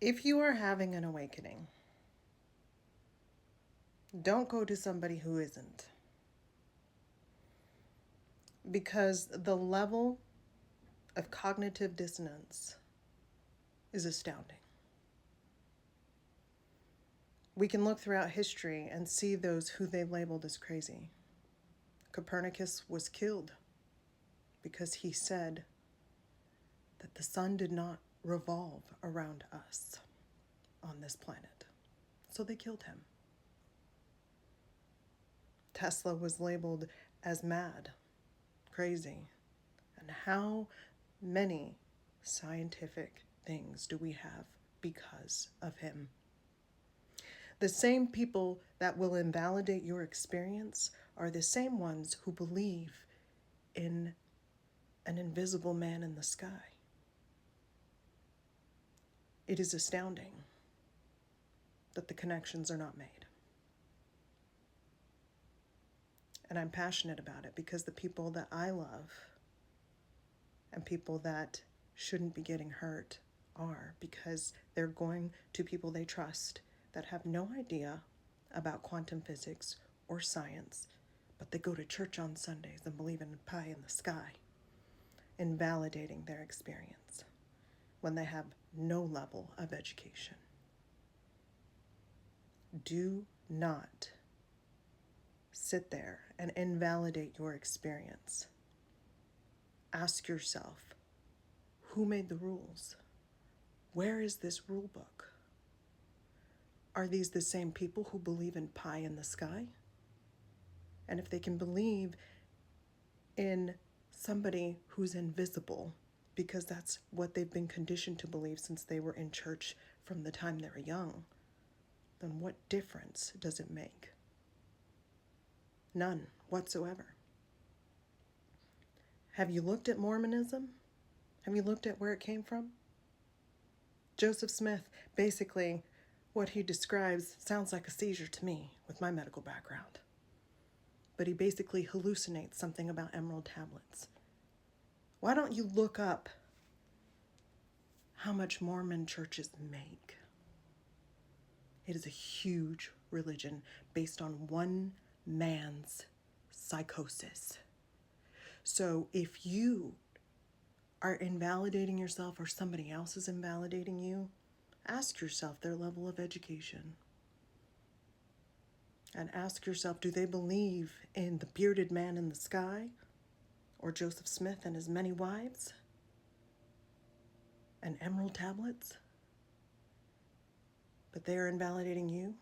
If you are having an awakening, don't go to somebody who isn't. Because the level of cognitive dissonance is astounding. We can look throughout history and see those who they labeled as crazy. Copernicus was killed because he said that the sun did not revolve around us on this planet. So they killed him. Tesla was labeled as mad, crazy. And how many scientific things do we have because of him? The same people that will invalidate your experience are the same ones who believe in an invisible man in the sky. It is astounding that the connections are not made. And I'm passionate about it because the people that I love and people that shouldn't be getting hurt are, because they're going to people they trust that have no idea about quantum physics or science, but they go to church on Sundays and believe in pie in the sky, invalidating their experience when they have no level of education. Do not sit there and invalidate your experience. Ask yourself, who made the rules? Where is this rule book? Are these the same people who believe in pie in the sky? And if they can believe in somebody who's invisible, because that's what they've been conditioned to believe since they were in church from the time they were young, then what difference does it make? None whatsoever. Have you looked at Mormonism? Have you looked at where it came from? Joseph Smith, basically, what he describes sounds like a seizure to me with my medical background. But he basically hallucinates something about emerald tablets. Why don't you look up how much Mormon churches make? It is a huge religion based on one man's psychosis. So if you are invalidating yourself or somebody else is invalidating you, ask yourself their level of education. And ask yourself, do they believe in the bearded man in the sky? Or Joseph Smith and his many wives? And emerald tablets? But they are invalidating you?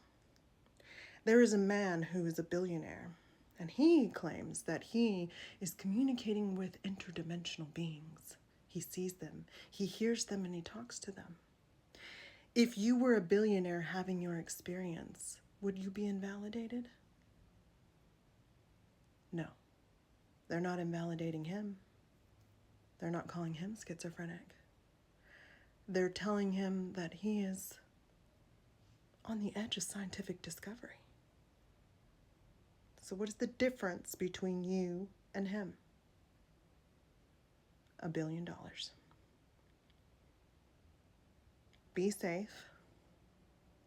There is a man who is a billionaire, and he claims that he is communicating with interdimensional beings. He sees them, he hears them, and he talks to them. If you were a billionaire having your experience, would you be invalidated? No. They're not invalidating him. They're not calling him schizophrenic. They're telling him that he is on the edge of scientific discovery. So what is the difference between you and him? $1 billion. Be safe.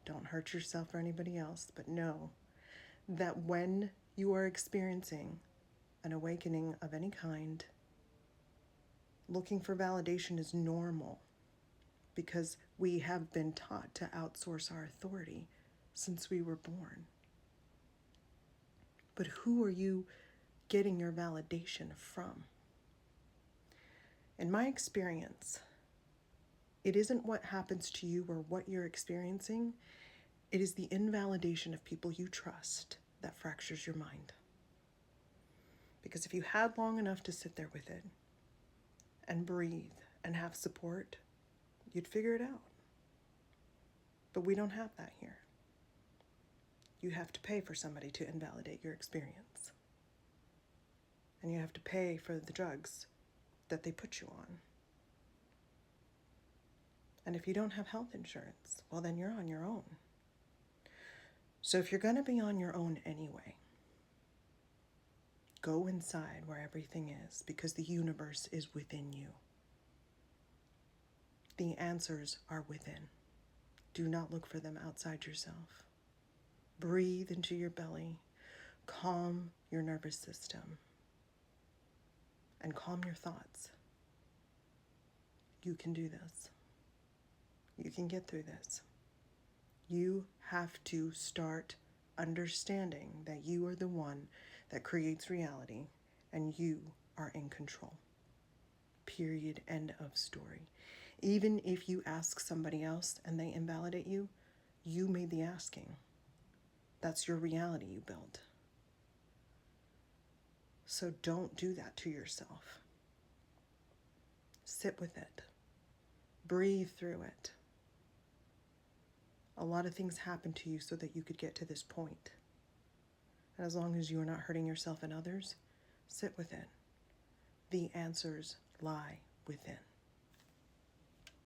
Don't hurt yourself or anybody else, but know that when you are experiencing an awakening of any kind, looking for validation is normal because we have been taught to outsource our authority since we were born. But who are you getting your validation from? In my experience, it isn't what happens to you or what you're experiencing. It is the invalidation of people you trust that fractures your mind. Because if you had long enough to sit there with it and breathe and have support, you'd figure it out. But we don't have that here. You have to pay for somebody to invalidate your experience. And you have to pay for the drugs that they put you on. And if you don't have health insurance, well, then you're on your own. So if you're going to be on your own anyway, go inside where everything is, because the universe is within you. The answers are within. Do not look for them outside yourself. Breathe into your belly, calm your nervous system, and calm your thoughts. You can do this. You can get through this. You have to start understanding that you are the one that creates reality and you are in control. Period. End of story. Even if you ask somebody else and they invalidate you, you made the asking. That's your reality you built. So don't do that to yourself. Sit with it. Breathe through it. A lot of things happened to you so that you could get to this point. And as long as you are not hurting yourself and others, sit with it. The answers lie within.